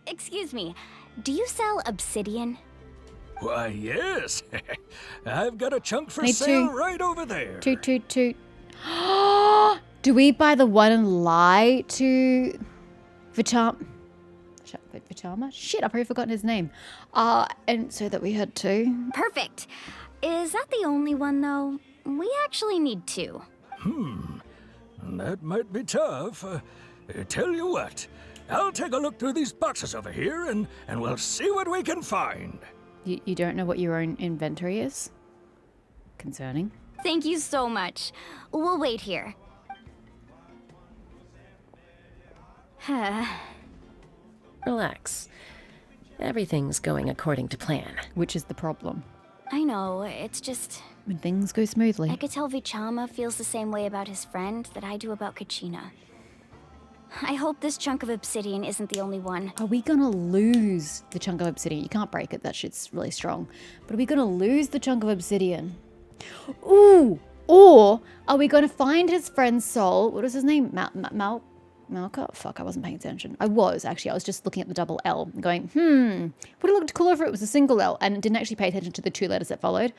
excuse me. Do you sell obsidian? Why, yes. I've got a chunk for Me sale too. right over there. Toot, toot, toot. Do we buy the one and lie to Vichama? Shit, I've already forgotten his name. And so that we had two. Perfect. Is that the only one, though? We actually need two. That might be tough. Tell you what, I'll take a look through these boxes over here and we'll see what we can find. You don't know what your own inventory is? Concerning. Thank you so much. We'll wait here. Relax. Everything's going according to plan. Which is the problem. I know, it's just... When things go smoothly. I could tell Vichama feels the same way about his friend that I do about Kachina. I hope this chunk of obsidian isn't the only one. Are we gonna lose the chunk of obsidian? You can't break it, that shit's really strong. But are we gonna lose the chunk of obsidian? Ooh! Or are we gonna find his friend's soul? What is his name? Malka? Fuck, I wasn't paying attention. I was just looking at the double L and going, would it look cooler if it was a single L and didn't actually pay attention to the two letters that followed.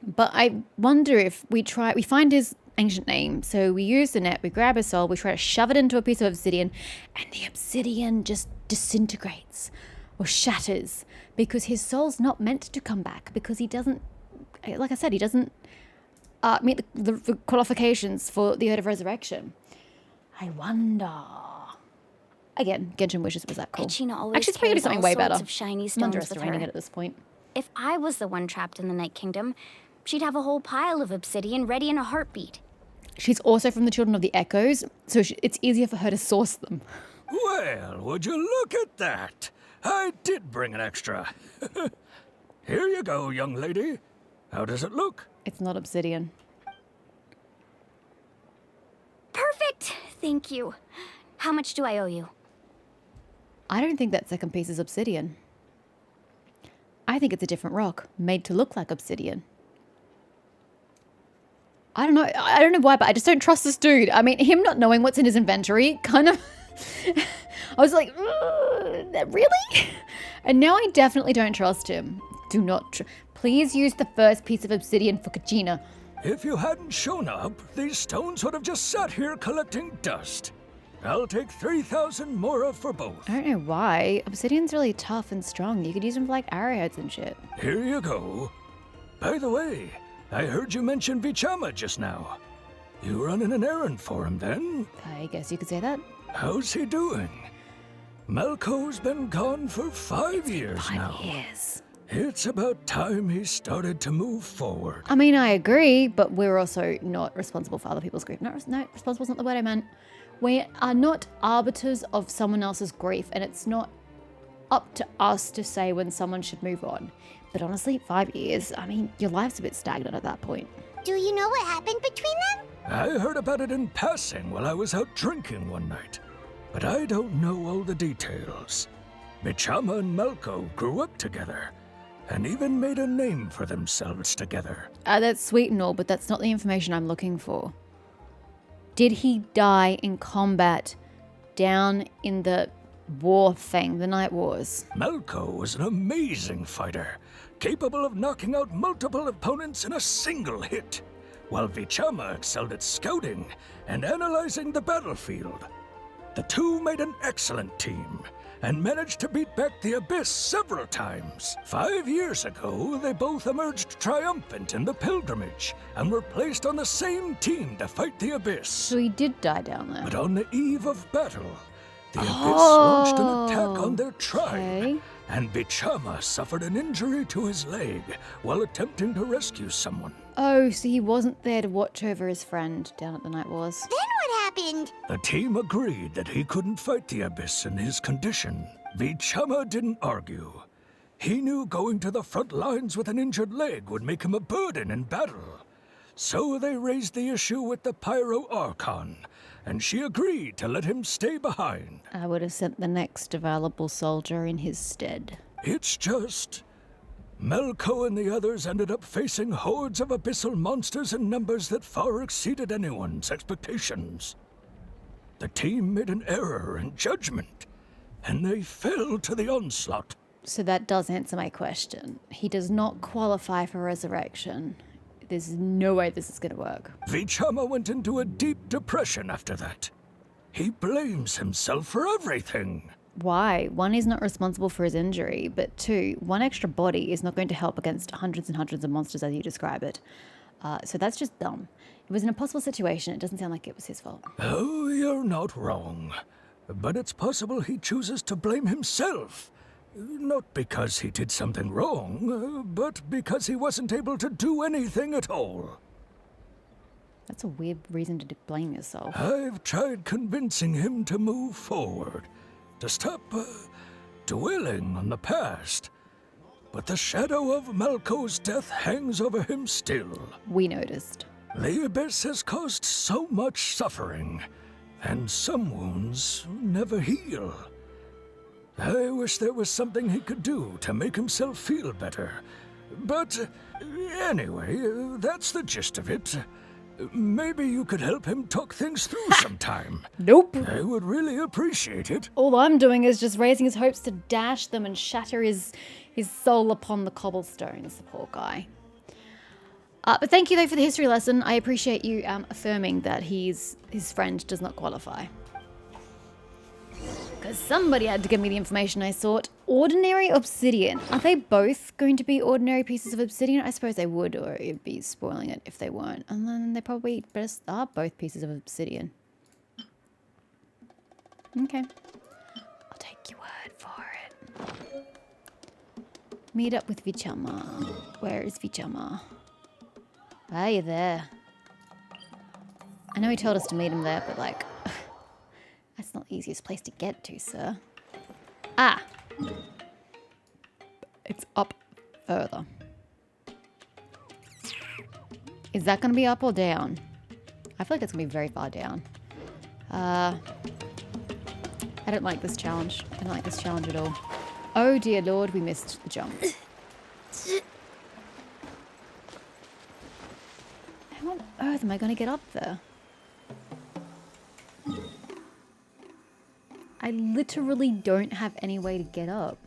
But I wonder if we find his ancient name. So we use the net, we grab his soul, we try to shove it into a piece of obsidian, and the obsidian just disintegrates or shatters because his soul's not meant to come back because he doesn't, like I said, he doesn't meet the qualifications for the Earth of Resurrection. I wonder. Again, Genshin wishes it was that cool. Kachina always Actually, it's probably carries something all way sorts better. of shiny I'm stones with underestimating her. it at this point. If I was the one trapped in the Night Kingdom, she'd have a whole pile of obsidian ready in a heartbeat. She's also from the Children of the Echoes, so it's easier for her to source them. Well, would you look at that? I did bring an extra. Here you go, young lady. How does it look? It's not obsidian. Perfect! Thank you. How much do I owe you? I don't think that second piece is obsidian. I think it's a different rock, made to look like obsidian. I don't know why, but I just don't trust this dude. I mean, him not knowing what's in his inventory, kind of... I was like, really? And now I definitely don't trust him. Do not... Please use the first piece of obsidian for Kachina. If you hadn't shown up, these stones would have just sat here collecting dust. I'll take 3,000 more for both. I don't know why. Obsidian's really tough and strong. You could use them for like arrowheads and shit. Here you go. By the way, I heard you mention Vichama just now. You running an errand for him then? I guess you could say that. How's he doing? Malco's been gone for 5 years now. 5 years. It's about time he started to move forward. I mean, I agree, but we're also not responsible for other people's grief. No, responsible's not the word I meant. We are not arbiters of someone else's grief, and it's not up to us to say when someone should move on. But honestly, 5 years, I mean, your life's a bit stagnant at that point. Do you know what happened between them? I heard about it in passing while I was out drinking one night, but I don't know all the details. Vichama and Malco grew up together, and even made a name for themselves together. That's sweet and all, but that's not the information I'm looking for. Did he die in combat down in the war thing, the Night Wars? Malco was an amazing fighter, capable of knocking out multiple opponents in a single hit, while Vichama excelled at scouting and analyzing the battlefield. The two made an excellent team, and managed to beat back the Abyss several times. 5 years ago, they both emerged triumphant in the pilgrimage, and were placed on the same team to fight the Abyss. So he did die down there. But on the eve of battle, the Abyss launched an attack on their tribe, okay. and Vichama suffered an injury to his leg while attempting to rescue someone. Oh, so he wasn't there to watch over his friend down at the Night Wars. Then what happened? The team agreed that he couldn't fight the Abyss in his condition. Vichama didn't argue. He knew going to the front lines with an injured leg would make him a burden in battle. So they raised the issue with the Pyro Archon, and she agreed to let him stay behind. I would have sent the next available soldier in his stead. It's just... Malco and the others ended up facing hordes of abyssal monsters in numbers that far exceeded anyone's expectations. The team made an error in judgment, and they fell to the onslaught. So that does answer my question. He does not qualify for resurrection. There's no way this is going to work. Vichama went into a deep depression after that. He blames himself for everything. Why? One, he's not responsible for his injury, but two, one extra body is not going to help against hundreds and hundreds of monsters as you describe it. So that's just dumb. It was an impossible situation. It doesn't sound like it was his fault. Oh, you're not wrong. But it's possible he chooses to blame himself. Not because he did something wrong, but because he wasn't able to do anything at all. That's a weird reason to blame yourself. I've tried convincing him to move forward, to stop dwelling on the past. But the shadow of Malco's death hangs over him still. We noticed. The Abyss has caused so much suffering, and some wounds never heal. I wish there was something he could do to make himself feel better. But anyway, that's the gist of it. Maybe you could help him talk things through sometime. Nope. I would really appreciate it. All I'm doing is just raising his hopes to dash them and shatter his soul upon the cobblestones, the poor guy. But thank you, though, for the history lesson. I appreciate you affirming that his friend does not qualify. Because somebody had to give me the information I sought. Ordinary obsidian. Are they both going to be ordinary pieces of obsidian? I suppose they would, or it'd be spoiling it if they weren't. And then they probably best are both pieces of obsidian. Okay. I'll take your word for it. Meet up with Vichama. Where is Vichama? Ah, you're there. I know he told us to meet him there, but like... That's not the easiest place to get to, sir. Ah! It's up further. Is that going to be up or down? I feel like it's going to be very far down. I don't like this challenge. I don't like this challenge at all. Oh dear lord, we missed the jump. How on earth am I going to get up there? I literally don't have any way to get up.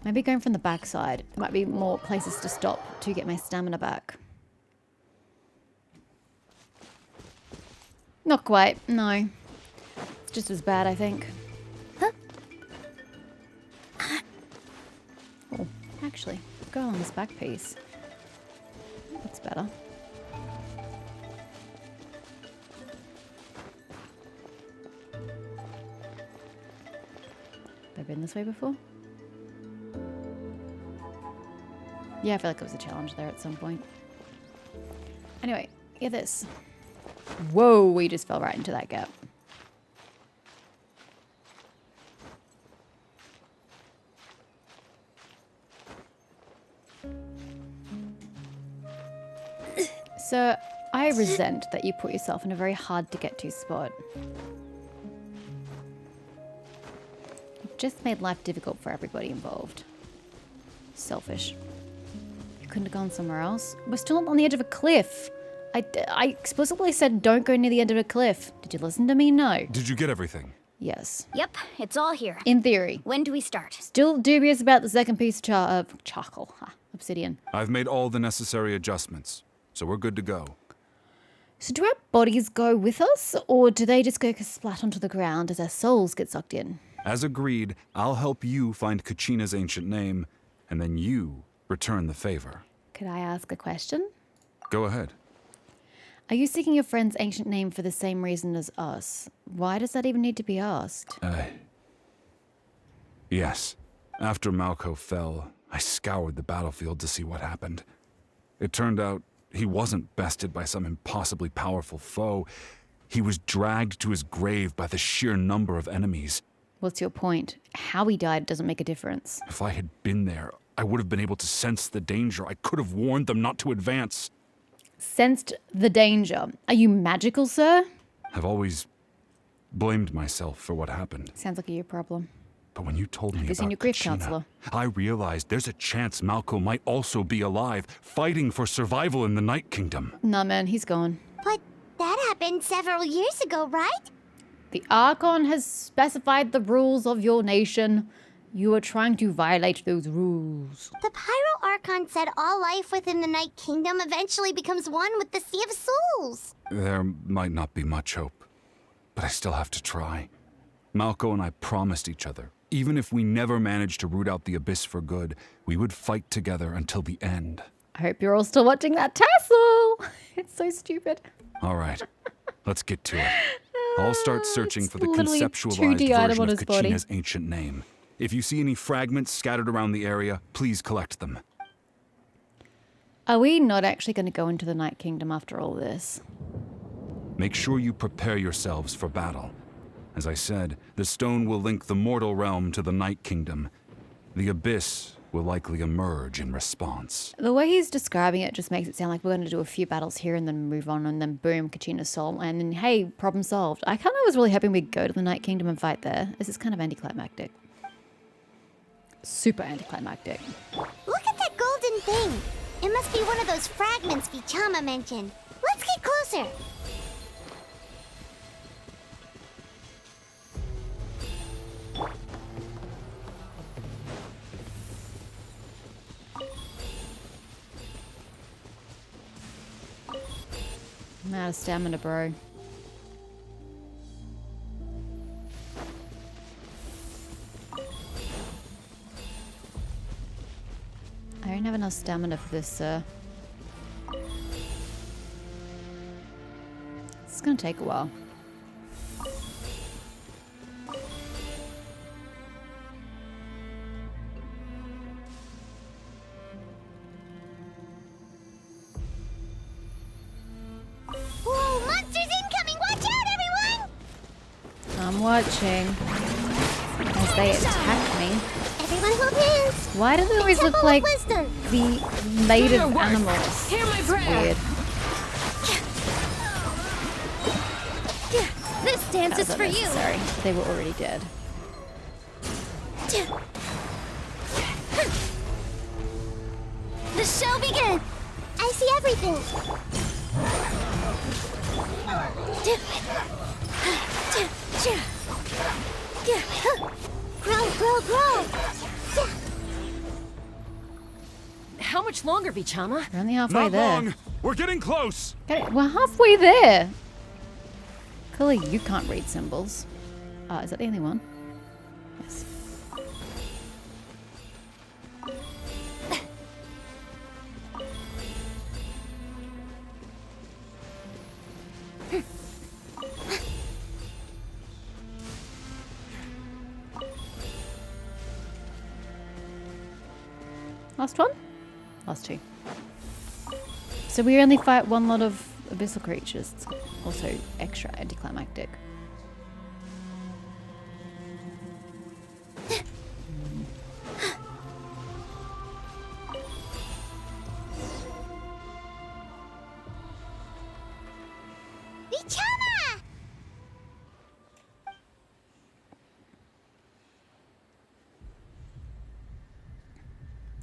Maybe going from the backside. There might be more places to stop to get my stamina back. Not quite, no. It's just as bad, I think. Huh? Oh, actually, go along this back piece. That's better. Have I been this way before? Yeah, I feel like it was a challenge there at some point. Anyway, hear this. Whoa, we just fell right into that gap. So, I resent that you put yourself in a very hard to get to spot. Just made life difficult for everybody involved. Selfish. You couldn't have gone somewhere else. We're still on the edge of a cliff. I explicitly said don't go near the end of a cliff. Did you listen to me? No. Did you get everything? Yes. Yep, it's all here. In theory. When do we start? Still dubious about the second piece of charcoal. Obsidian. I've made all the necessary adjustments, so we're good to go. So do our bodies go with us, or do they just go splat onto the ground as our souls get sucked in? As agreed, I'll help you find Kachina's ancient name, and then you return the favor. Could I ask a question? Go ahead. Are you seeking your friend's ancient name for the same reason as us? Why does that even need to be asked? Yes. After Malco fell, I scoured the battlefield to see what happened. It turned out he wasn't bested by some impossibly powerful foe. He was dragged to his grave by the sheer number of enemies. What's your point? How he died doesn't make a difference. If I had been there, I would have been able to sense the danger. I could have warned them not to advance. Sensed the danger. Are you magical, sir? I've always blamed myself for what happened. Sounds like a you problem. But when you told me Have you about seen your grief Kachina, counselor? I realized there's a chance Malco might also be alive, fighting for survival in the Night Kingdom. Nah, man, he's gone. But that happened several years ago, right? The Archon has specified the rules of your nation. You are trying to violate those rules. The Pyro Archon said all life within the Night Kingdom eventually becomes one with the Sea of Souls. There might not be much hope, but I still have to try. Malco and I promised each other, even if we never managed to root out the Abyss for good, we would fight together until the end. I hope you're all still watching that tassel. It's so stupid. All right, let's get to it. I'll start searching for the literally a conceptualized 2D item version on of his body. Kachina's ancient name. If you see any fragments scattered around the area, please collect them. Are we not actually going to go into the Night Kingdom after all this? Make sure you prepare yourselves for battle. As I said, the stone will link the mortal realm to the Night Kingdom. The Abyss will likely emerge in response. The way he's describing it just makes it sound like we're going to do a few battles here and then move on and then boom, Kachina's soul, and then hey, problem solved. I kind of was really hoping we'd go to the Night Kingdom and fight there. This is kind of anticlimactic. Super anticlimactic. Look at that golden thing. It must be one of those fragments Vichama mentioned. Let's get closer. I'm out of stamina, bro. I don't have enough stamina for this, sir. It's gonna take a while. Whoa, monsters incoming! Watch out, everyone! I'm watching as they attack me. Everyone hold hands. Why do they always look Temple like of Wisdom. the native animals? Hear my prayer. Weird. This dance That is was for you. unnecessary. They were already dead. The show begins. I see everything. Grow, grow, grow. How much longer, Vichama? We're only halfway Not there. long! We're getting close! Okay, we're halfway there. Clearly, you can't read symbols. Is that the only one? Yes. Last one? Last two. So we only fight one lot of abyssal creatures. It's also extra anticlimactic. Vichama!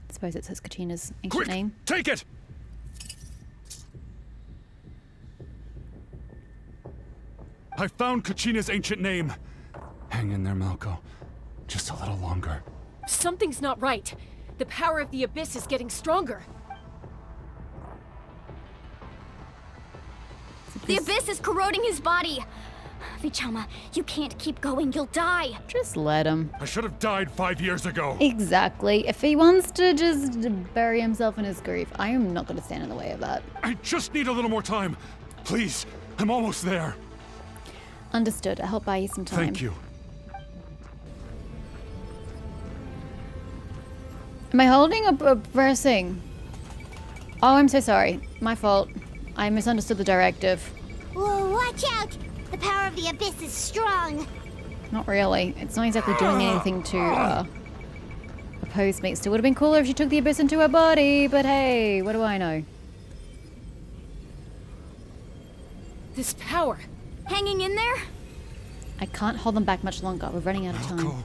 I suppose it says Kachina's ancient Quick! name. Take it! I found Kachina's ancient name. Hang in there, Malco. Just a little longer. Something's not right. The power of the Abyss is getting stronger. The abyss is corroding his body. Vichama, you can't keep going. You'll die. Just let him. I should have died 5 years ago. Exactly. If he wants to just bury himself in his grief, I am not going to stand in the way of that. I just need a little more time. Please, I'm almost there. Understood. I'll help buy you some time. Thank you. Am I holding or pressing? Oh, I'm so sorry. My fault. I misunderstood the directive. Whoa, watch out! The power of the Abyss is strong. Not really. It's not exactly doing anything to oppose me. It still would have been cooler if she took the Abyss into her body, but hey, what do I know? This power. Hanging in there? I can't hold them back much longer. We're running out of time. Malco.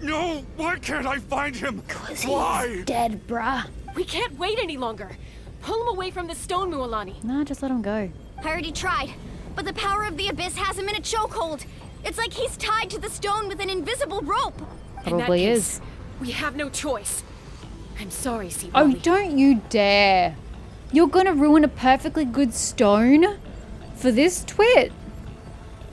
No! Why can't I find him? Why? Dead, bruh. We can't wait any longer. Pull him away from the stone, Mualani. Nah, just let him go. I already tried, but the power of the abyss has him in a chokehold. It's like he's tied to the stone with an invisible rope. In that Probably case, is. we have no choice. I'm sorry, Sea Oh, Wally. don't you dare. You're gonna ruin a perfectly good stone for this twit.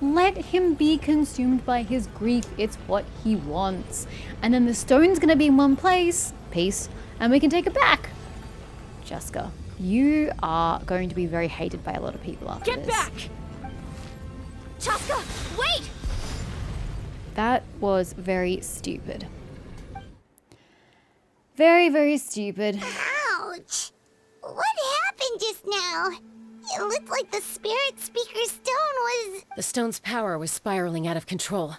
Let him be consumed by his grief. It's what he wants. And then the stone's gonna be in one place, peace, and we can take it back. Jessica, you are going to be very hated by a lot of people after Get this. back! Chaska, wait! That was very stupid. Very, very stupid. Ouch! What happened just now? It looked like the spirit speaker's stone was... The stone's power was spiraling out of control.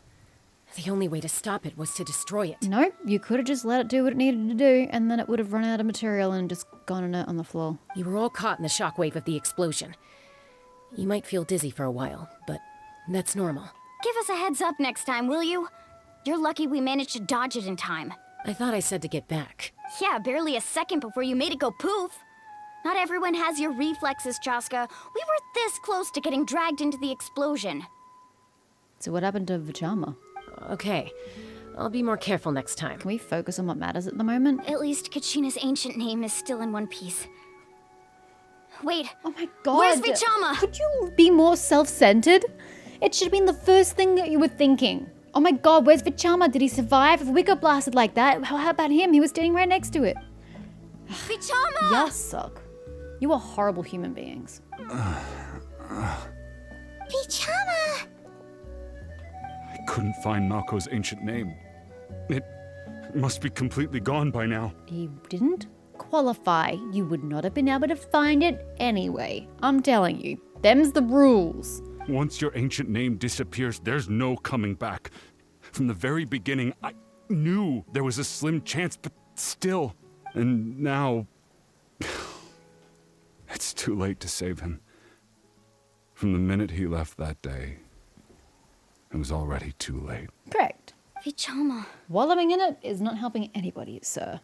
The only way to stop it was to destroy it. No, you could have just let it do what it needed to do, and then it would have run out of material and just gone on the floor. You were all caught in the shockwave of the explosion. You might feel dizzy for a while, but that's normal. Give us a heads up next time, will you? You're lucky we managed to dodge it in time. I thought I said to get back. Yeah, barely a second before you made it go poof. Not everyone has your reflexes, Chaska. We were this close to getting dragged into the explosion. So what happened to Vajama? Okay, I'll be more careful next time. Can we focus on what matters at the moment? At least Kachina's ancient name is still in one piece. Wait, Oh my god. where's Vichama? Could you be more self-centered? It should have been the first thing that you were thinking. Oh my god, where's Vichama? Did he survive? If we got blasted like that, how about him? He was standing right next to it. Vichama! Y'all suck. You are horrible human beings. Vichama! I couldn't find Malko's ancient name. It must be completely gone by now. He didn't qualify. You would not have been able to find it anyway. I'm telling you, them's the rules. Once your ancient name disappears, there's no coming back. From the very beginning, I knew there was a slim chance, but still. And now... it's too late to save him. From the minute he left that day, it was already too late. Correct. Vichama. Wallowing in it is not helping anybody, sir.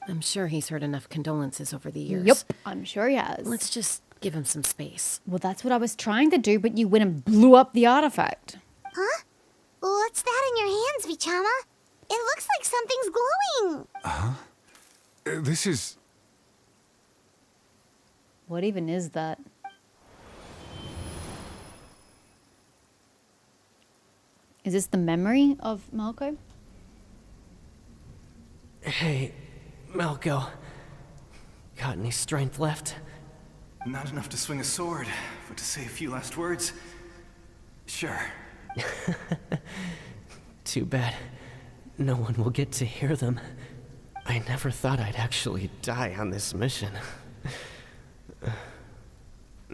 I'm sure he's heard enough condolences over the years. Yep, I'm sure he has. Let's just give him some space. Well, that's what I was trying to do, but you went and blew up the artifact. Huh? What's that in your hands, Vichama? It looks like something's glowing. This is... What even is that? Is this the memory of Malko? Hey, Malko. Got any strength left? Not enough to swing a sword, but to say a few last words? Sure. Too bad. No one will get to hear them. I never thought I'd actually die on this mission.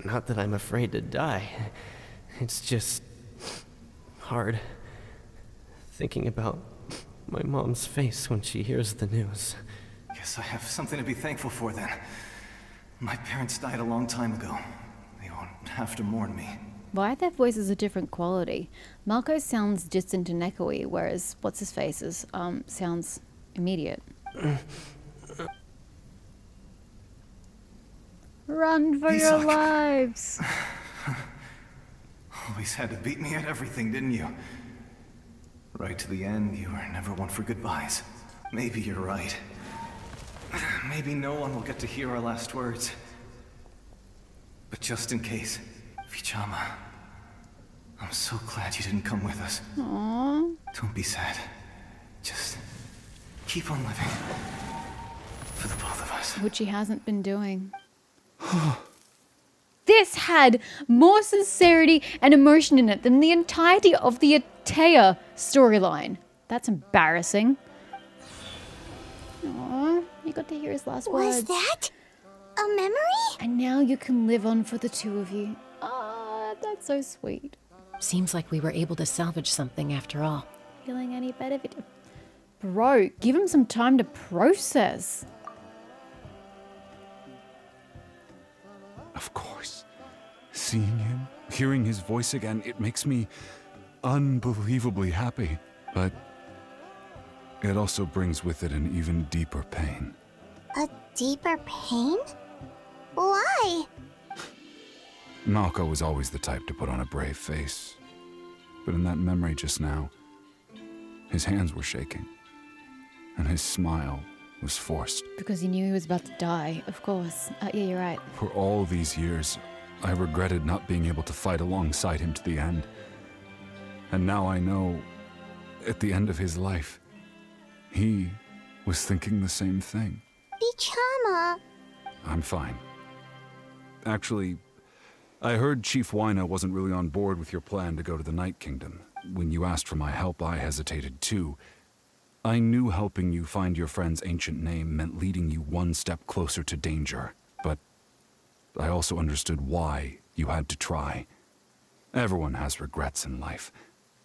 Not that I'm afraid to die. It's just... hard. Thinking about my mom's face when she hears the news. Guess I have something to be thankful for then. My parents died a long time ago. They won't have to mourn me. Why are their voices a different quality? Malko sounds distant and echoey, whereas what's-his-face sounds immediate. Run for your Isak. lives! Always had to beat me at everything, didn't you? Right to the end, you were never one for goodbyes. Maybe you're right. Maybe no one will get to hear our last words. But just in case, Vichama, I'm so glad you didn't come with us. Aww. Don't be sad. Just keep on living. For the both of us. Which he hasn't been doing. This had more sincerity and emotion in it than the entirety of the Aether storyline. That's embarrassing. Aww, you got to hear his last words. Was that a memory? And now you can live on for the two of you. Ah, that's so sweet. Seems like we were able to salvage something after all. Feeling any better? Bro, give him some time to process. Of course. Seeing him, hearing his voice again, it makes me unbelievably happy. But it also brings with it an even deeper pain. A deeper pain? Why? Malko was always the type to put on a brave face. But in that memory just now, his hands were shaking, and his smile was forced. Because he knew he was about to die, of course. Yeah, you're right. For all these years, I regretted not being able to fight alongside him to the end. And now I know, at the end of his life, he was thinking the same thing. Vichama. I'm fine. Actually, I heard Chief Wyna wasn't really on board with your plan to go to the Night Kingdom. When you asked for my help, I hesitated too. I knew helping you find your friend's ancient name meant leading you one step closer to danger, but I also understood why you had to try. Everyone has regrets in life,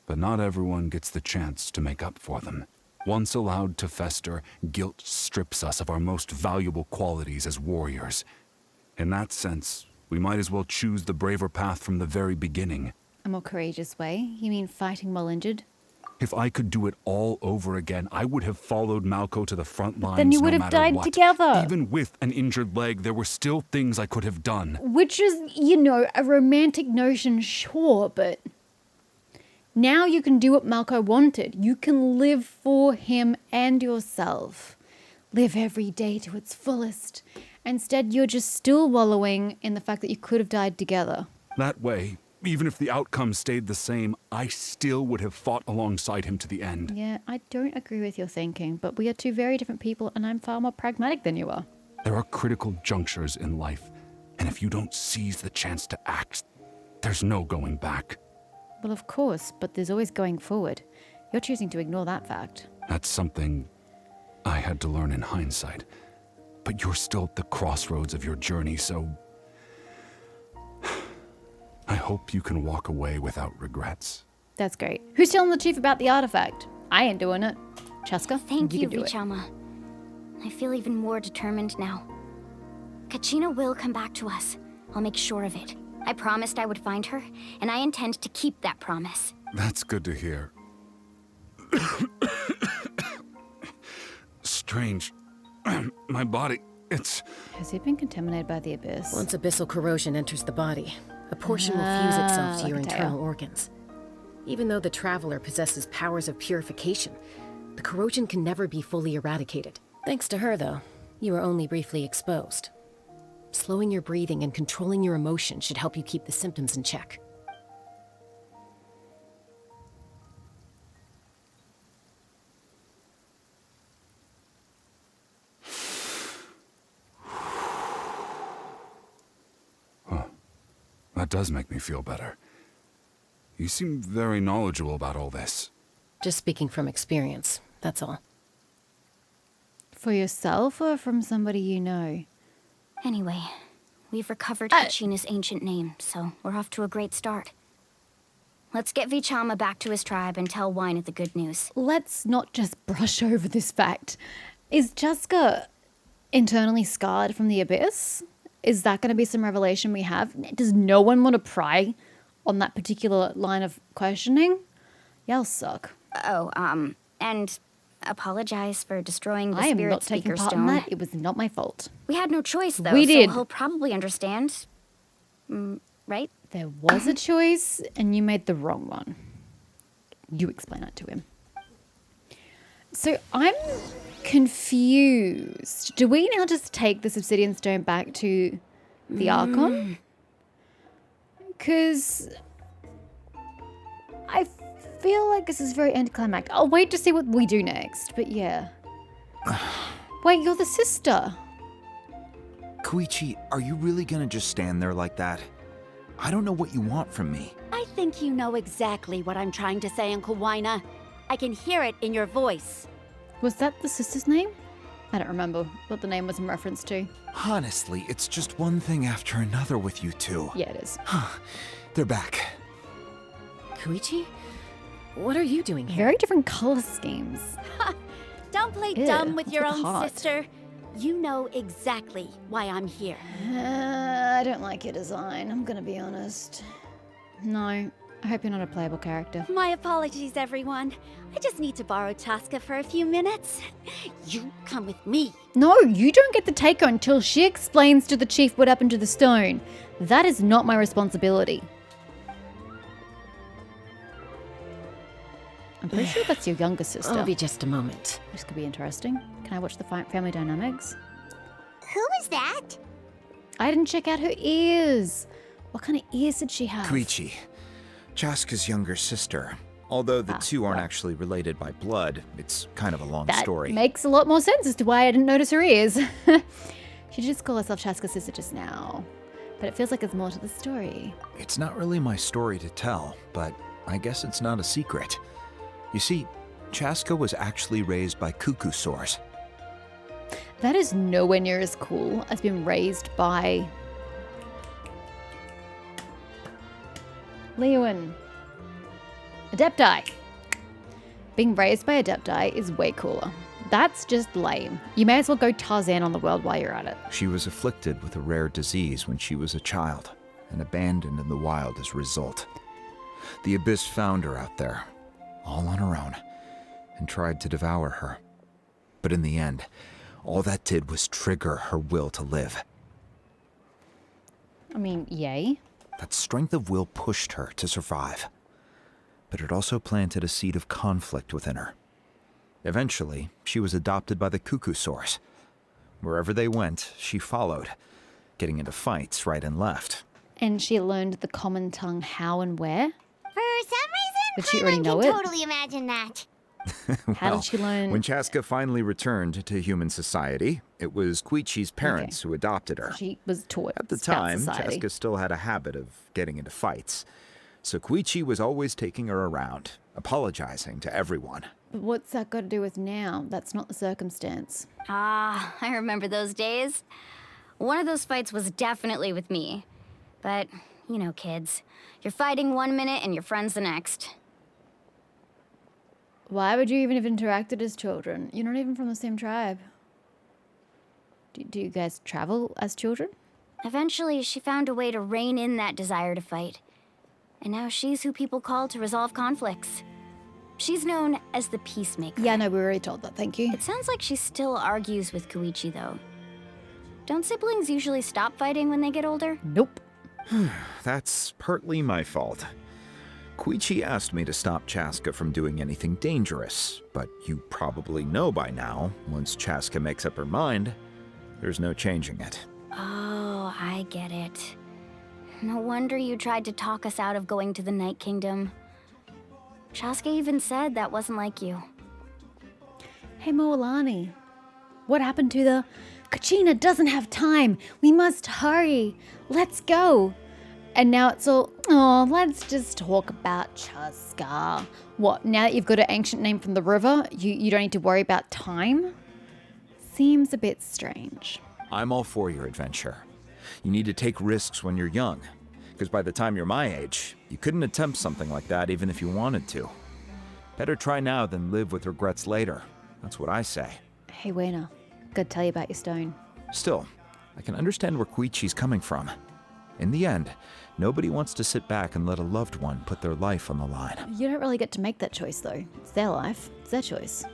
but not everyone gets the chance to make up for them. Once allowed to fester, guilt strips us of our most valuable qualities as warriors. In that sense, we might as well choose the braver path from the very beginning. A more courageous way? You mean fighting while injured? If I could do it all over again, I would have followed Malco to the front lines. Then you would no have matter died what. together. Even with an injured leg, there were still things I could have done. Which is, a romantic notion, sure, but now you can do what Malco wanted. You can live for him and yourself. Live every day to its fullest. Instead, you're just still wallowing in the fact that you could have died together. That way, even if the outcome stayed the same, I still would have fought alongside him to the end. Yeah, I don't agree with your thinking, but we are two very different people, and I'm far more pragmatic than you are. There are critical junctures in life, and if you don't seize the chance to act, there's no going back. Well, of course, but there's always going forward. You're choosing to ignore that fact. That's something I had to learn in hindsight. But you're still at the crossroads of your journey, so I hope you can walk away without regrets. That's great. Who's telling the chief about the artifact? I ain't doing it. Chaska, Thank you, can do it. Vichama. I feel even more determined now. Kachina will come back to us. I'll make sure of it. I promised I would find her, and I intend to keep that promise. That's good to hear. Strange. My body, it's... Has he been contaminated by the abyss? Once abyssal corrosion enters the body, a portion will fuse itself to your like a tail. internal organs. Even though the Traveler possesses powers of purification, the corrosion can never be fully eradicated. Thanks to her, though, you are only briefly exposed. Slowing your breathing and controlling your emotions should help you keep the symptoms in check. That does make me feel better. You seem very knowledgeable about all this. Just speaking from experience, that's all. For yourself or from somebody you know? Anyway, we've recovered Kachina's ancient name, so we're off to a great start. Let's get Vichama back to his tribe and tell Wyna the good news. Let's not just brush over this fact. Is Chaska internally scarred from the abyss? Is that going to be some revelation we have? Does no one want to pry on that particular line of questioning? Y'all suck. Oh, and apologize for destroying the I am Spirit not taking Speaker part Stone. in that. It was not my fault. We had no choice, though, We did. so he'll probably understand. Right? There was a choice, and you made the wrong one. You explain that to him. So I'm confused. Do we now just take this obsidian stone back to the Archon? Because I feel like this is very anticlimactic. I'll wait to see what we do next, but yeah. Wait, you're the sister. Koichi, are you really gonna just stand there like that? I don't know what you want from me. I think you know exactly what I'm trying to say, Uncle Wyna. I can hear it in your voice. Was that the sister's name? I don't remember what the name was in reference to. Honestly, it's just one thing after another with you two. Yeah, it is. They're back. Koichi? What are you doing here? Very different color schemes. Don't play Ew, dumb with your look own hot. sister. You know exactly why I'm here. I don't like your design, I'm gonna be honest. No, I hope you're not a playable character. My apologies, everyone. I just need to borrow Chaska for a few minutes. You come with me. No, you don't get to take her until she explains to the chief what happened to the stone. That is not my responsibility. I'm pretty sure that's your younger sister. I'll be just a moment. This could be interesting. Can I watch the family dynamics? Who is that? I didn't check out her ears. What kind of ears did she have? Koichi, Chaska's younger sister. Although the two aren't well. actually related by blood, it's kind of a long That story. makes a lot more sense as to why I didn't notice her ears. She did just call herself Chaska's sister just now. But it feels like there's more to the story. It's not really my story to tell, but I guess it's not a secret. You see, Chaska was actually raised by cuckoo-saurs. That is nowhere near as cool as being raised by Leeuwin. Adepti. Being raised by Adepti is way cooler. That's just lame. You may as well go Tarzan on the world while you're at it. She was afflicted with a rare disease when she was a child, and abandoned in the wild as a result. The Abyss found her out there, all on her own, and tried to devour her. But in the end, all that did was trigger her will to live. I mean, yay. That strength of will pushed her to survive. But it also planted a seed of conflict within her. Eventually, she was adopted by the cuckoo-saurs. Wherever they went, she followed, getting into fights right and left. And she learned the common tongue how and where? For some reason, Did she already know can it? totally imagine that. How did she learn? When Chaska finally returned to human society, it was Koichi's parents who adopted her. She was taught At the Scout time, Society. Chaska still had a habit of getting into fights. So Koichi was always taking her around, apologizing to everyone. But what's that got to do with now? That's not the circumstance. Ah, I remember those days. One of those fights was definitely with me. But, you know, kids. You're fighting one minute and your friend's the next. Why would you even have interacted as children? You're not even from the same tribe. Do you guys travel as children? Eventually, she found a way to rein in that desire to fight. And now she's who people call to resolve conflicts. She's known as the Peacemaker. Yeah, no, we already told that. Thank you. It sounds like she still argues with Koichi, though. Don't siblings usually stop fighting when they get older? Nope. That's partly my fault. Koichi asked me to stop Chaska from doing anything dangerous, but you probably know by now, once Chaska makes up her mind, there's no changing it. Oh, I get it. No wonder you tried to talk us out of going to the Night Kingdom. Chaska even said that wasn't like you. Hey, Moalani. What happened to the... Kachina doesn't have time. We must hurry. Let's go. And now it's all... Oh, let's just talk about Chaska. What, now that you've got an ancient name from the river, you don't need to worry about time? Seems a bit strange. I'm all for your adventure. You need to take risks when you're young, because by the time you're my age, you couldn't attempt something like that even if you wanted to. Better try now than live with regrets later. That's what I say. Hey, Wena. Gotta tell you about your stone. Still, I can understand where Koichi's coming from. In the end, nobody wants to sit back and let a loved one put their life on the line. You don't really get to make that choice, though. It's their life. It's their choice.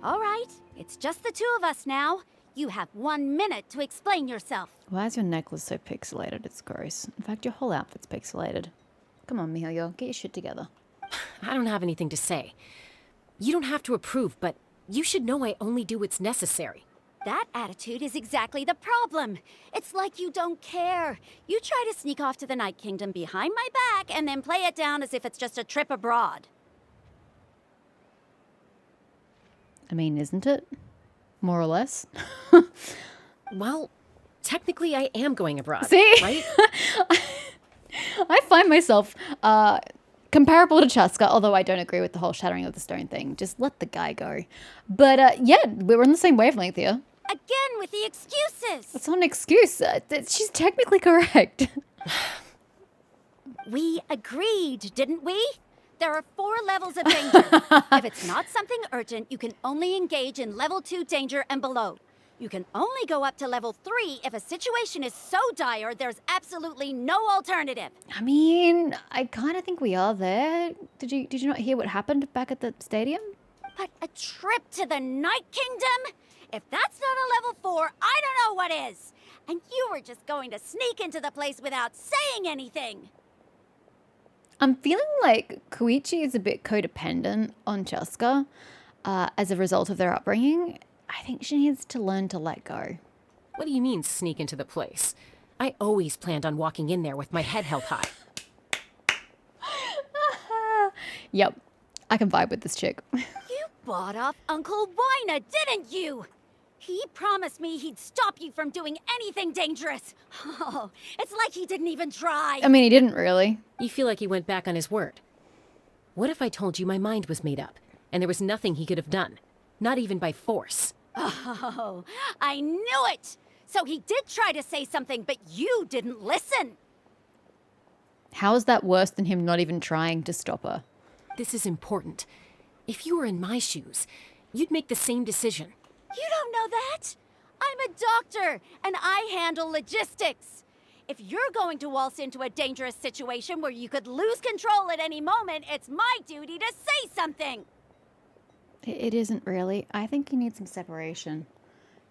All right, it's just the two of us now. You have 1 minute to explain yourself. Why is your necklace so pixelated? It's gross. In fact, your whole outfit's pixelated. Come on, Mihayo. Get your shit together. I don't have anything to say. You don't have to approve, but you should know I only do what's necessary. That attitude is exactly the problem. It's like you don't care. You try to sneak off to the Night Kingdom behind my back and then play it down as if it's just a trip abroad. I mean, isn't it? More or less. Well, technically I am going abroad, See? right? I find myself comparable to Chaska, although I don't agree with the whole shattering of the stone thing. Just let the guy go. But yeah, we're on the same wavelength here. Again with the excuses! It's not an excuse. She's technically correct. We agreed, didn't we? There are 4 levels of danger. If it's not something urgent, you can only engage in level 2 danger and below. You can only go up to level 3 if a situation is so dire there's absolutely no alternative. I mean, I kind of think we are there. Did you not hear what happened back at the stadium? But a trip to the Night Kingdom? If that's not a level 4, I don't know what is. And you were just going to sneak into the place without saying anything. I'm feeling like Koichi is a bit codependent on Chaska as a result of their upbringing. I think she needs to learn to let go. What do you mean, sneak into the place? I always planned on walking in there with my head held high. Yep, I can vibe with this chick. You bought off Uncle Wina, didn't you? He promised me he'd stop you from doing anything dangerous. Oh, it's like he didn't even try. I mean, he didn't really. You feel like he went back on his word. What if I told you my mind was made up, and there was nothing he could have done? Not even by force. Oh, I knew it! So he did try to say something, but you didn't listen. How is that worse than him not even trying to stop her? This is important. If you were in my shoes, you'd make the same decision. You don't know that? I'm a doctor, and I handle logistics. If you're going to waltz into a dangerous situation where you could lose control at any moment, it's my duty to say something. It isn't really. I think you need some separation.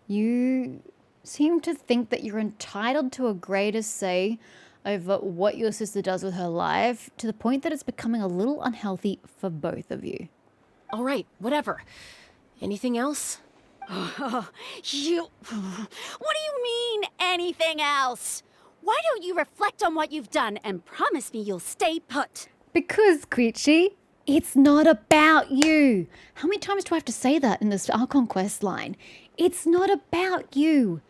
You seem to think that you're entitled to a greater say over what your sister does with her life, to the point that it's becoming a little unhealthy for both of you. All right, whatever. Anything else? What do you mean, anything else? Why don't you reflect on what you've done and promise me you'll stay put? Because, Koichi, it's not about you. How many times do I have to say that in this Archon quest line? It's not about you.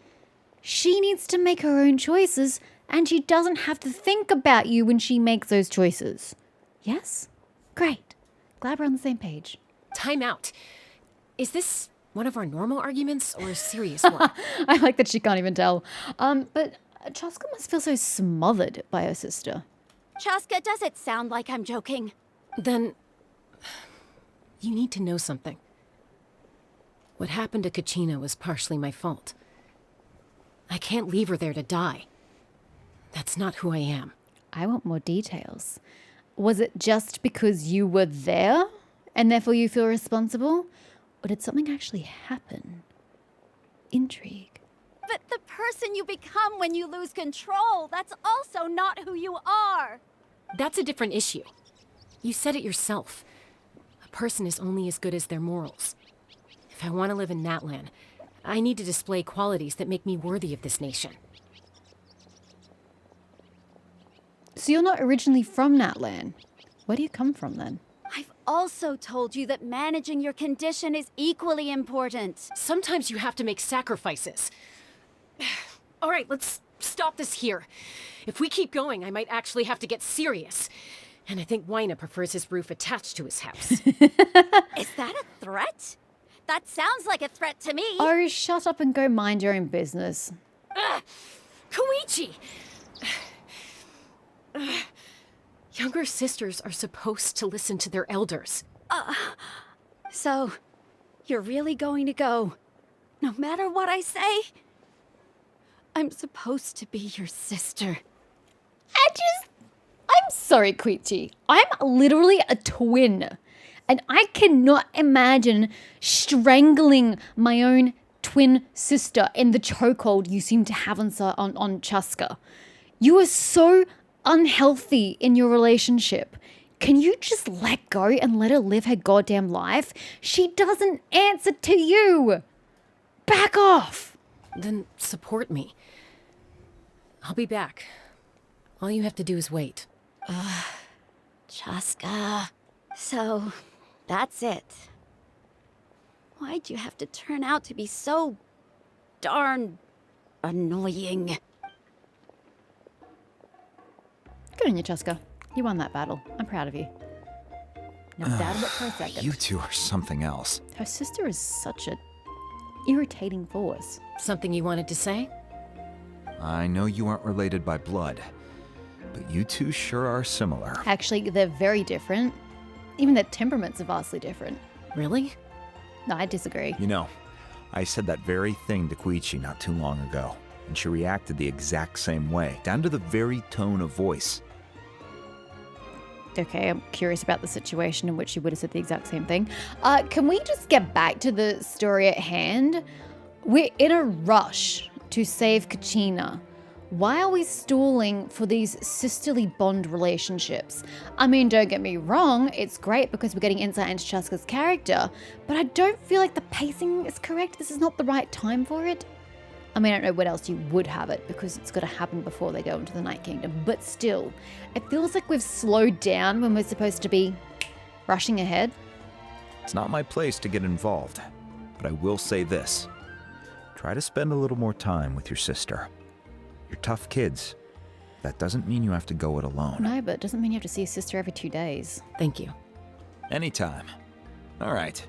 She needs to make her own choices, and she doesn't have to think about you when she makes those choices. Yes? Great. Glad we're on the same page. Time out. Is this one of our normal arguments or a serious one? I like that she can't even tell. But Chaska must feel so smothered by her sister. Chaska, does it sound like I'm joking? Then you need to know something. What happened to Kachina was partially my fault. I can't leave her there to die. That's not who I am. I want more details. Was it just because you were there and therefore you feel responsible? Or did something actually happen? Intrigue. But the person you become when you lose control, that's also not who you are. That's a different issue. You said it yourself. A person is only as good as their morals. If I want to live in Natlan, I need to display qualities that make me worthy of this nation. So you're not originally from Natlan. Where do you come from then? I've also told you that managing your condition is equally important. Sometimes you have to make sacrifices. All right, let's stop this here. If we keep going, I might actually have to get serious. And I think Wina prefers his roof attached to his house. Is that a threat? That sounds like a threat to me. Oh, shut up and go mind your own business. Koichi! Younger sisters are supposed to listen to their elders. So, you're really going to go, no matter what I say? I'm supposed to be your sister. I'm sorry, Koichi. I'm literally a twin. And I cannot imagine strangling my own twin sister in the chokehold you seem to have on Chaska. You are so unhealthy in your relationship. Can you just let go and let her live her goddamn life? She doesn't answer to you. Back off. Then support me. I'll be back. All you have to do is wait. Chaska. So, that's it. Why'd you have to turn out to be so darn annoying? Good on you, Chaska. You won that battle. I'm proud of you. No doubt of it for a second. You two are something else. Her sister is such a irritating force. Something you wanted to say? I know you aren't related by blood, but you two sure are similar. Actually, they're very different. Even their temperaments are vastly different. Really? No, I disagree. You know, I said that very thing to Koichi not too long ago, and she reacted the exact same way, down to the very tone of voice. Okay, I'm curious about the situation in which you would have said the exact same thing. Can we just get back to the story at hand? We're in a rush to save Kachina. Why are we stalling for these sisterly bond relationships? I mean, don't get me wrong, it's great because we're getting insight into Chaska's character, but I don't feel like the pacing is correct. This is not the right time for it. I mean, I don't know what else you would have it because it's got to happen before they go into the Night Kingdom, but still, it feels like we've slowed down when we're supposed to be rushing ahead. It's not my place to get involved, but I will say this. Try to spend a little more time with your sister. You're tough kids. That doesn't mean you have to go it alone. No, but it doesn't mean you have to see your sister every 2 days. Thank you. Anytime. All right.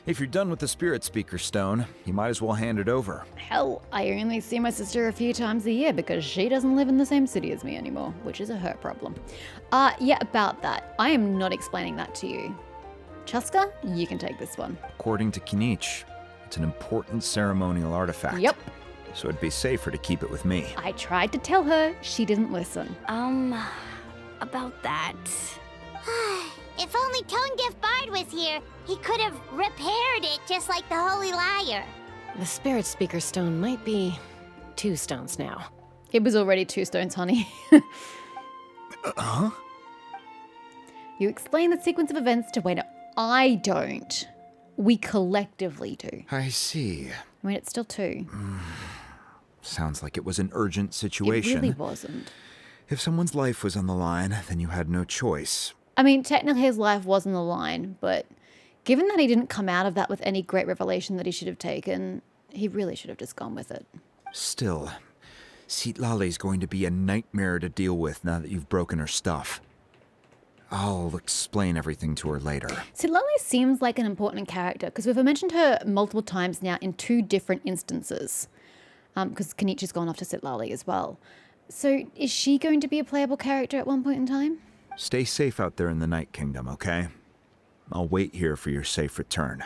If you're done with the Spirit Speaker Stone, you might as well hand it over. Hell, I only see my sister a few times a year because she doesn't live in the same city as me anymore, which is a her problem. Yeah, about that. I am not explaining that to you. Chaska, you can take this one. According to Kinich, it's an important ceremonial artifact. Yep. So it'd be safer to keep it with me. I tried to tell her, she didn't listen. About that. If only Tonegif Bard was here, he could have repaired it just like the Holy Liar. The Spirit Speaker Stone might be 2 stones now. It was already 2 stones, honey. Huh? You explain the sequence of events to Wayne. I don't. We collectively do. I see. I mean, it's still 2. Sounds like it was an urgent situation. It really wasn't. If someone's life was on the line, then you had no choice. I mean, technically his life was on the line, but given that he didn't come out of that with any great revelation that he should have taken, he really should have just gone with it. Still, Citlali's going to be a nightmare to deal with now that you've broken her stuff. I'll explain everything to her later. Citlali seems like an important character because we've mentioned her multiple times now in 2 different instances. Because Kenichi's gone off to Citlali as well. So is she going to be a playable character at one point in time? Stay safe out there in the Night Kingdom, okay? I'll wait here for your safe return.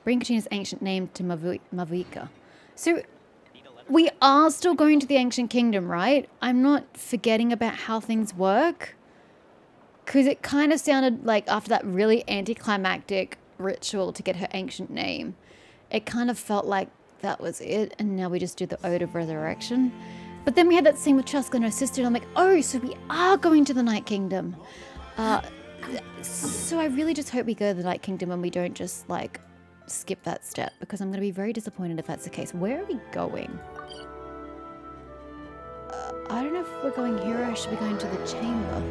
Bring Kachina's ancient name to Mavuika. So we are still going to the Ancient Kingdom, right? I'm not forgetting about how things work. Because it kind of sounded like after that really anticlimactic ritual to get her ancient name, it kind of felt like that was it, and now we just do the Ode of Resurrection. But then we had that scene with Chaska and her sister, and I'm like, oh, so we are going to the Night Kingdom. So I really just hope we go to the Night Kingdom and we don't just, like, skip that step, because I'm going to be very disappointed if that's the case. Where are we going? I don't know if we're going here or should we be going to the chamber.